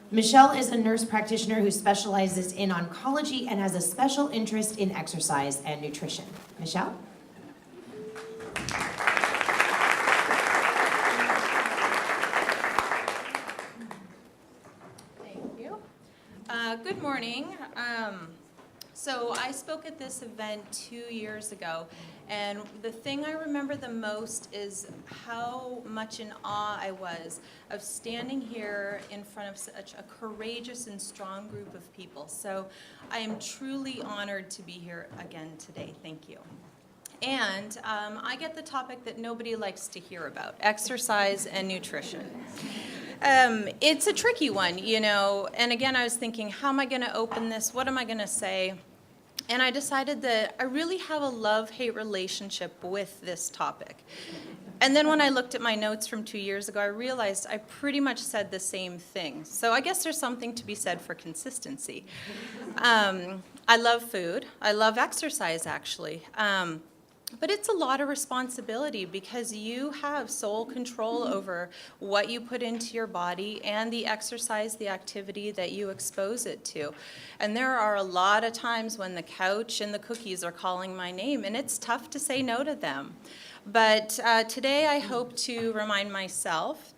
Michelle is a nurse practitioner who specializes in oncology and has a special interest in exercise and nutrition. Michelle? Thank you. Good morning. So I spoke at this event 2 years ago, and the thing I remember the most is how much in awe I was of standing here in front of such a courageous and strong group of people. So I am truly honored to be here again today. Thank you. And I get the topic that nobody likes to hear about, exercise and nutrition. It's a tricky one, you know, and again, I was thinking, how am I going to open this? What am I going to say? And I decided that I really have a love-hate relationship with this topic. And then when I looked at my notes from 2 years ago, I realized I pretty much said the same thing. So I guess there's something to be said for consistency. I love food. I love exercise, actually. But it's a lot of responsibility because you have sole control over what you put into your body and the exercise, the activity that you expose it to. And there are a lot of times when the couch and the cookies are calling my name, and it's tough to say no to them. But today I hope to remind myself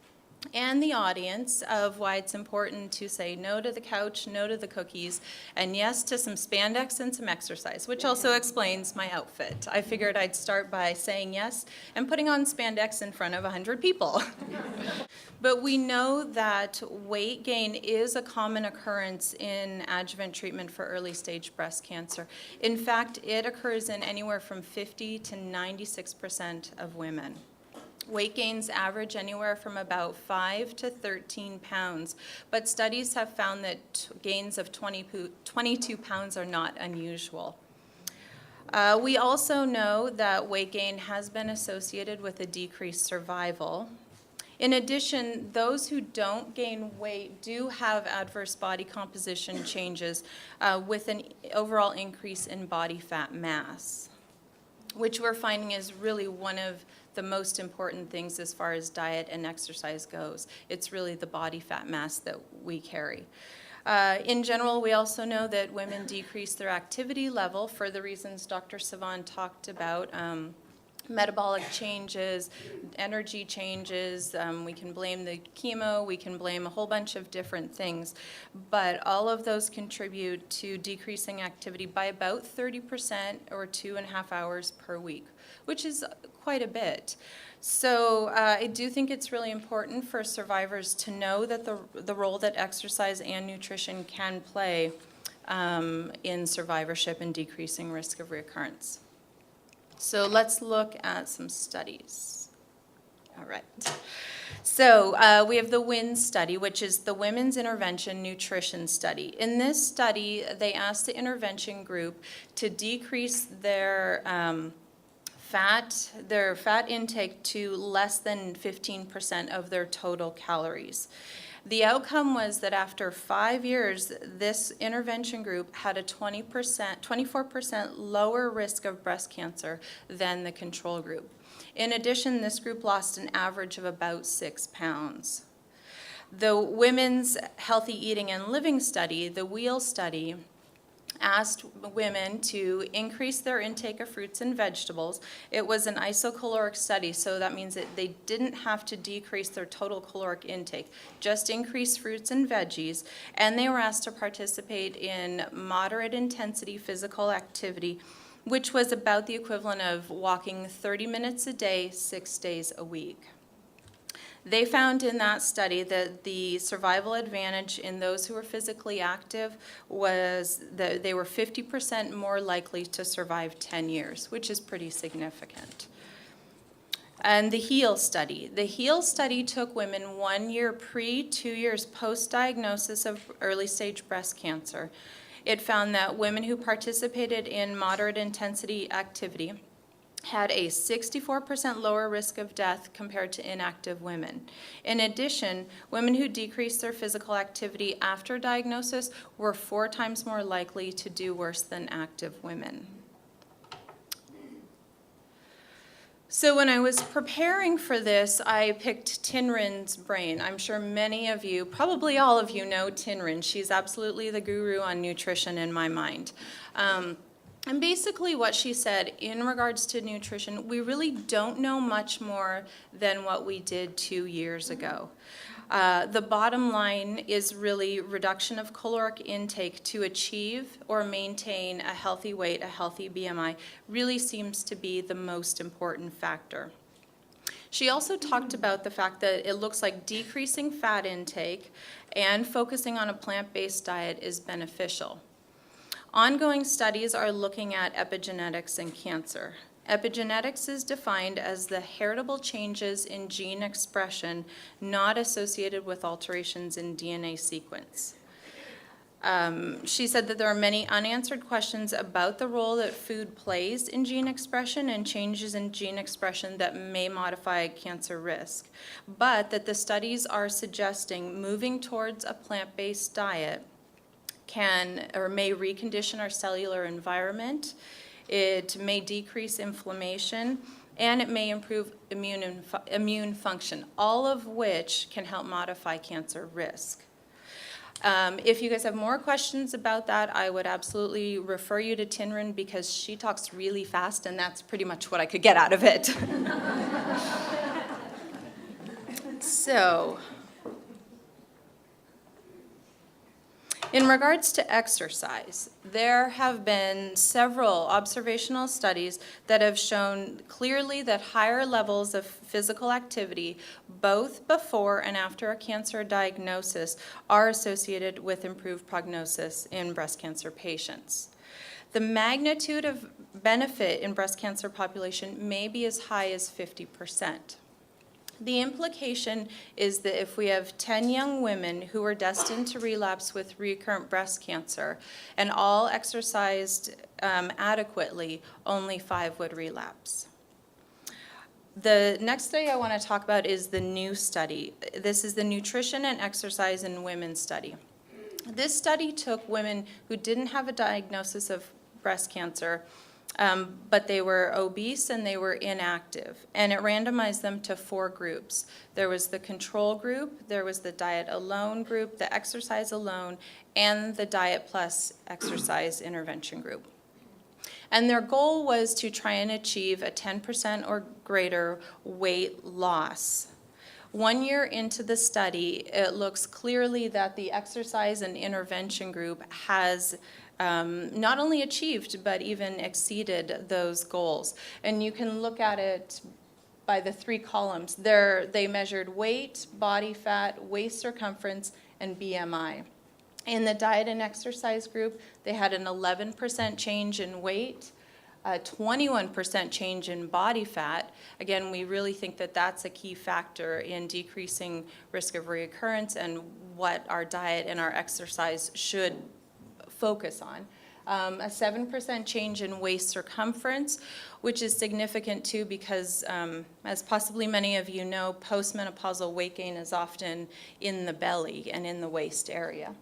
and the audience of why it's important to say no to the couch, no to the cookies, and yes to some spandex and some exercise, which also explains my outfit. I figured I'd start by saying yes and putting on spandex in front of 100 people. But we know that weight gain is a common occurrence in adjuvant treatment for early stage breast cancer. In fact, it occurs in anywhere from 50 to 96% of women. Weight gains average anywhere from about 5 to 13 pounds, but studies have found that gains of 22 pounds are not unusual. We also know that weight gain has been associated with a decreased survival. In addition, those who don't gain weight do have adverse body composition changes with an overall increase in body fat mass, which we're finding is really one of the most important things as far as diet and exercise goes. It's really the body fat mass that we carry. In general, we also know that women decrease their activity level for the reasons Dr. Savan talked about. Metabolic changes, energy changes, we can blame the chemo, we can blame a whole bunch of different things, but all of those contribute to decreasing activity by about 30% or 2.5 hours per week, which is quite a bit. So I do think it's really important for survivors to know that the role that exercise and nutrition can play in survivorship and decreasing risk of recurrence. So let's look at some studies. All right. So we have the WIN study, which is the Women's Intervention Nutrition Study. In this study, they asked the intervention group to decrease their fat intake to less than 15% of their total calories. The outcome was that after 5 years, this intervention group had a 24% lower risk of breast cancer than the control group. In addition, this group lost an average of about 6 pounds. The Women's Healthy Eating and Living Study, the WHEEL study, asked women to increase their intake of fruits and vegetables. It was an isocaloric study, so that means that they didn't have to decrease their total caloric intake, just increase fruits and veggies, and they were asked to participate in moderate intensity physical activity, which was about the equivalent of walking 30 minutes a day, 6 days a week. They found in that study that the survival advantage in those who were physically active was that they were 50% more likely to survive 10 years, which is pretty significant. And the HEAL study. The HEAL study took women 1 year pre, 2 years post-diagnosis of early stage breast cancer. It found that women who participated in moderate intensity activity had a 64% lower risk of death compared to inactive women. In addition, women who decreased their physical activity after diagnosis were 4 times more likely to do worse than active women. So when I was preparing for this, I picked Tinrin's brain. I'm sure many of you, probably all of you, know Tinrin. She's absolutely the guru on nutrition in my mind. And basically what she said in regards to nutrition, we really don't know much more than what we did 2 years ago. The bottom line is really reduction of caloric intake to achieve or maintain a healthy weight, a healthy BMI, really seems to be the most important factor. She also talked about the fact that it looks like decreasing fat intake and focusing on a plant-based diet is beneficial. Ongoing studies are looking at epigenetics and cancer. Epigenetics is defined as the heritable changes in gene expression not associated with alterations in DNA sequence. She said that there are many unanswered questions about the role that food plays in gene expression and changes in gene expression that may modify cancer risk, but that the studies are suggesting moving towards a plant-based diet can or may recondition our cellular environment. It may decrease inflammation, and it may improve immune function, all of which can help modify cancer risk. If you guys have more questions about that, I would absolutely refer you to Tinrin because she talks really fast, and that's pretty much what I could get out of it. So, in regards to exercise, there have been several observational studies that have shown clearly that higher levels of physical activity, both before and after a cancer diagnosis, are associated with improved prognosis in breast cancer patients. The magnitude of benefit in breast cancer population may be as high as 50%. The implication is that if we have 10 young women who are destined to relapse with recurrent breast cancer and all exercised adequately, only 5 would relapse. The next study I want to talk about is the new study. This is the Nutrition and Exercise in Women study. This study took women who didn't have a diagnosis of breast cancer, but they were obese and they were inactive, and it randomized them to 4 groups. There was the control group, there was the diet alone group, the exercise alone, and the diet plus exercise intervention group. And their goal was to try and achieve a 10% or greater weight loss. 1 year into the study, it looks clearly that the exercise and intervention group has not only achieved, but even exceeded those goals. And you can look at it by the 3 columns. They measured weight, body fat, waist circumference, and BMI. In the diet and exercise group, they had an 11% change in weight, a 21% change in body fat. Again, we really think that that's a key factor in decreasing risk of recurrence and what our diet and our exercise should focus on. A 7% change in waist circumference, which is significant too because, as possibly many of you know, postmenopausal weight gain is often in the belly and in the waist area.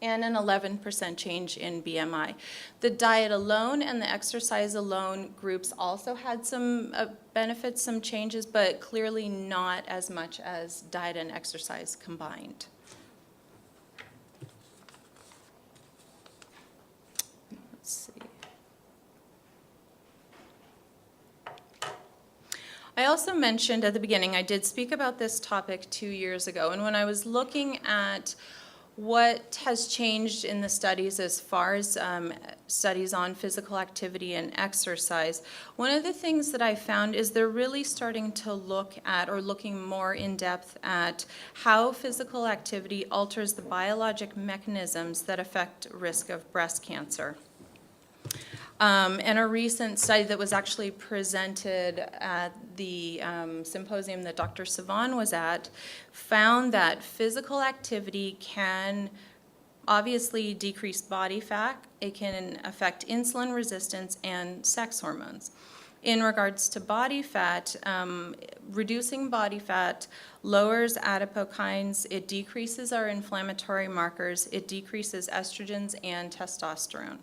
And an 11% change in BMI. The diet alone and the exercise alone groups also had some benefits, some changes, but clearly not as much as diet and exercise combined. I also mentioned at the beginning, I did speak about this topic 2 years ago, and when I was looking at what has changed in the studies as far as studies on physical activity and exercise, one of the things that I found is they're really starting to look at, or looking more in depth at, how physical activity alters the biologic mechanisms that affect risk of breast cancer. And a recent study that was actually presented at the symposium that Dr. Savan was at found that physical activity can obviously decrease body fat. It can affect insulin resistance and sex hormones. In regards to body fat, reducing body fat lowers adipokines, it decreases our inflammatory markers, it decreases estrogens and testosterone.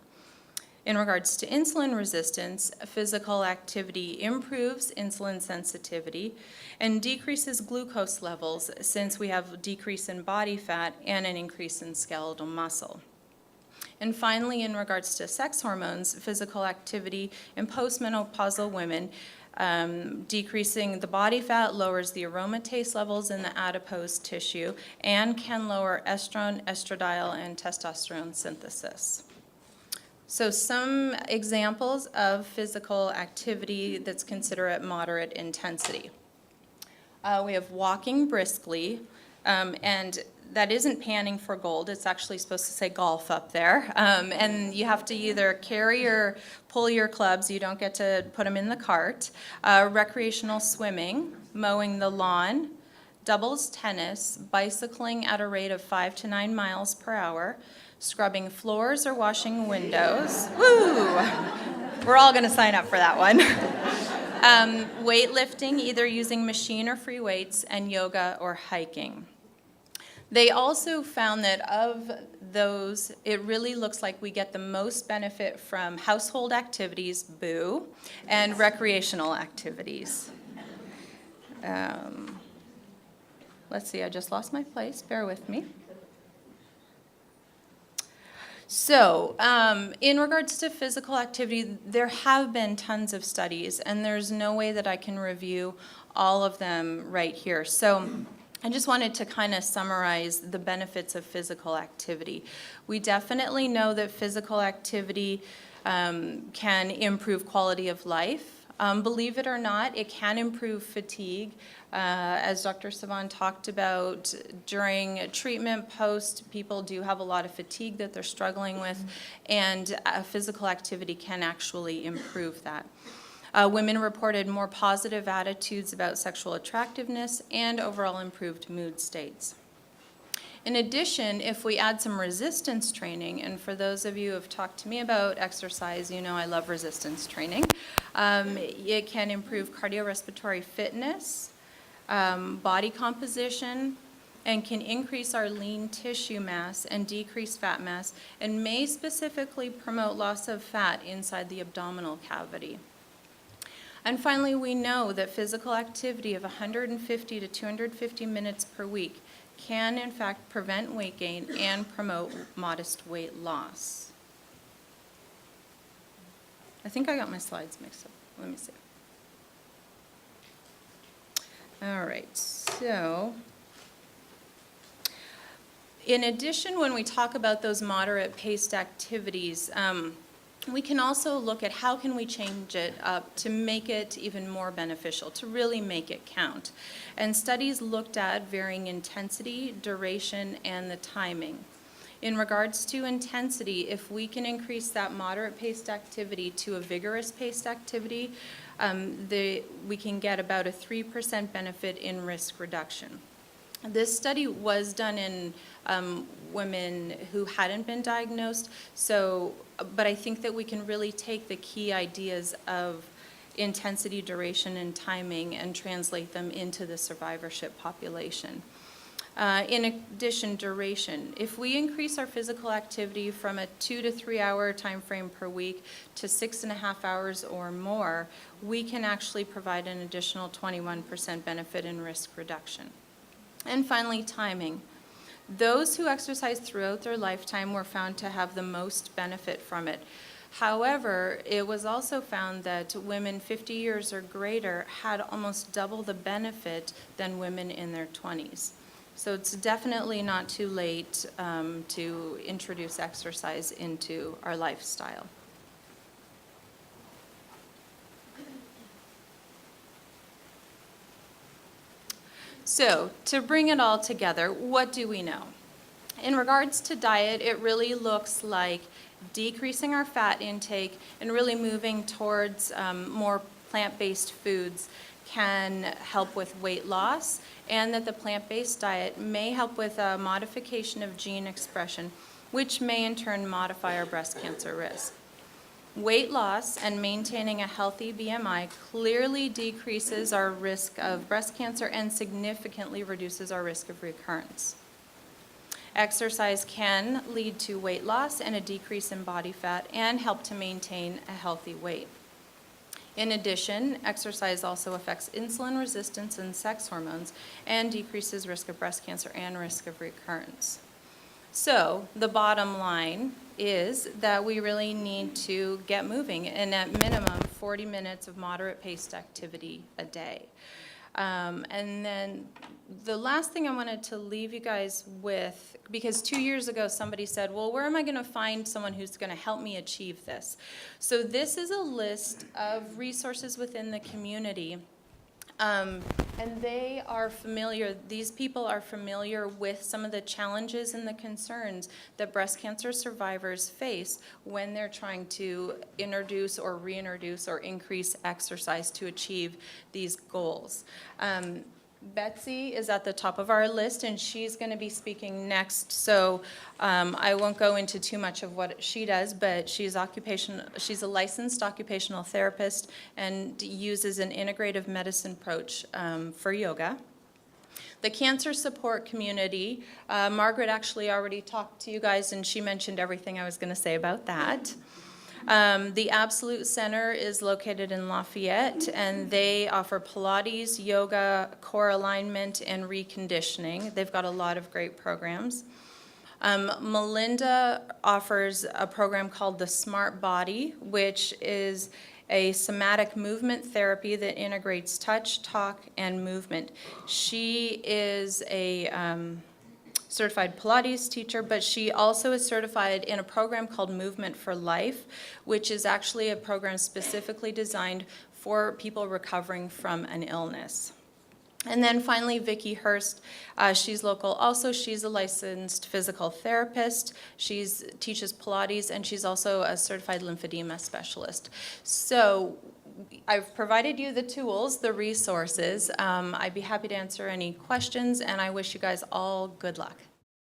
In regards to insulin resistance, physical activity improves insulin sensitivity and decreases glucose levels since we have a decrease in body fat and an increase in skeletal muscle. And finally, in regards to sex hormones, physical activity in postmenopausal women, decreasing the body fat lowers the aromatase levels in the adipose tissue and can lower estrogen, estradiol, and testosterone synthesis. So some examples of physical activity that's considered at moderate intensity. We have walking briskly, and that isn't panning for gold. It's actually supposed to say golf up there. And you have to either carry or pull your clubs. You don't get to put them in the cart. Recreational swimming, mowing the lawn, doubles tennis, bicycling at a rate of 5 to 9 miles per hour, scrubbing floors or washing windows. Woo! We're all going to sign up for that one. Weightlifting, either using machine or free weights, and yoga or hiking. They also found that of those, it really looks like we get the most benefit from household activities, boo, and recreational activities. Let's see, I just lost my place, bear with me. So, in regards to physical activity, there have been tons of studies, and there's no way that I can review all of them right here. So, I just wanted to kind of summarize the benefits of physical activity. We definitely know that physical activity can improve quality of life. Believe it or not, it can improve fatigue. As Dr. Savan talked about, during treatment, post, people do have a lot of fatigue that they're struggling with, and physical activity can actually improve that. Women reported more positive attitudes about sexual attractiveness and overall improved mood states. In addition, if we add some resistance training, and for those of you who have talked to me about exercise, you know I love resistance training. It can improve cardiorespiratory fitness, body composition, and can increase our lean tissue mass and decrease fat mass, and may specifically promote loss of fat inside the abdominal cavity. And finally, we know that physical activity of 150 to 250 minutes per week can, in fact, prevent weight gain and promote modest weight loss. I think I got my slides mixed up. Let me see. All right, so in addition, when we talk about those moderate paced activities, we can also look at how can we change it up to make it even more beneficial, to really make it count. And studies looked at varying intensity, duration, and the timing. In regards to intensity, if we can increase that moderate paced activity to a vigorous paced activity, we can get about a 3% benefit in risk reduction. This study was done in women who hadn't been diagnosed, but I think that we can really take the key ideas of intensity, duration, and timing and translate them into the survivorship population. In addition, duration. If we increase our physical activity from a 2 to 3 hour time frame per week to 6.5 hours or more, we can actually provide an additional 21% benefit in risk reduction. And finally, timing. Those who exercise throughout their lifetime were found to have the most benefit from it. However, it was also found that women 50 years or greater had almost double the benefit than women in their 20s. So it's definitely not too late to introduce exercise into our lifestyle. So, to bring it all together, what do we know? In regards to diet, it really looks like decreasing our fat intake and really moving towards more plant-based foods can help with weight loss, and that the plant-based diet may help with a modification of gene expression, which may in turn modify our breast cancer risk. Weight loss and maintaining a healthy BMI clearly decreases our risk of breast cancer and significantly reduces our risk of recurrence. Exercise can lead to weight loss and a decrease in body fat and help to maintain a healthy weight. In addition, exercise also affects insulin resistance and sex hormones and decreases risk of breast cancer and risk of recurrence. So the bottom line is that we really need to get moving, and at minimum 40 minutes of moderate paced activity a day. And then the last thing I wanted to leave you guys with, because 2 years ago somebody said, well, where am I going to find someone who's going to help me achieve this? So this is a list of resources within the community. And they are familiar, these people are familiar with some of the challenges and the concerns that breast cancer survivors face when they're trying to introduce or reintroduce or increase exercise to achieve these goals. Betsy is at the top of our list, and she's going to be speaking next. So I won't go into too much of what she does, but she's a licensed occupational therapist and uses an integrative medicine approach for yoga. The cancer support community, Margaret actually already talked to you guys, and she mentioned everything I was going to say about that. The Absolute Center is located in Lafayette, and they offer Pilates, yoga, core alignment, and reconditioning. They've got a lot of great programs. Melinda offers a program called the Smart Body, which is a somatic movement therapy that integrates touch, talk, and movement. She is a certified Pilates teacher, but she also is certified in a program called Movement for Life, which is actually a program specifically designed for people recovering from an illness. And then finally, Vicki Hurst, she's local also. She's a licensed physical therapist. She teaches Pilates, and she's also a certified lymphedema specialist. So I've provided you the tools, the resources. I'd be happy to answer any questions, and I wish you guys all good luck.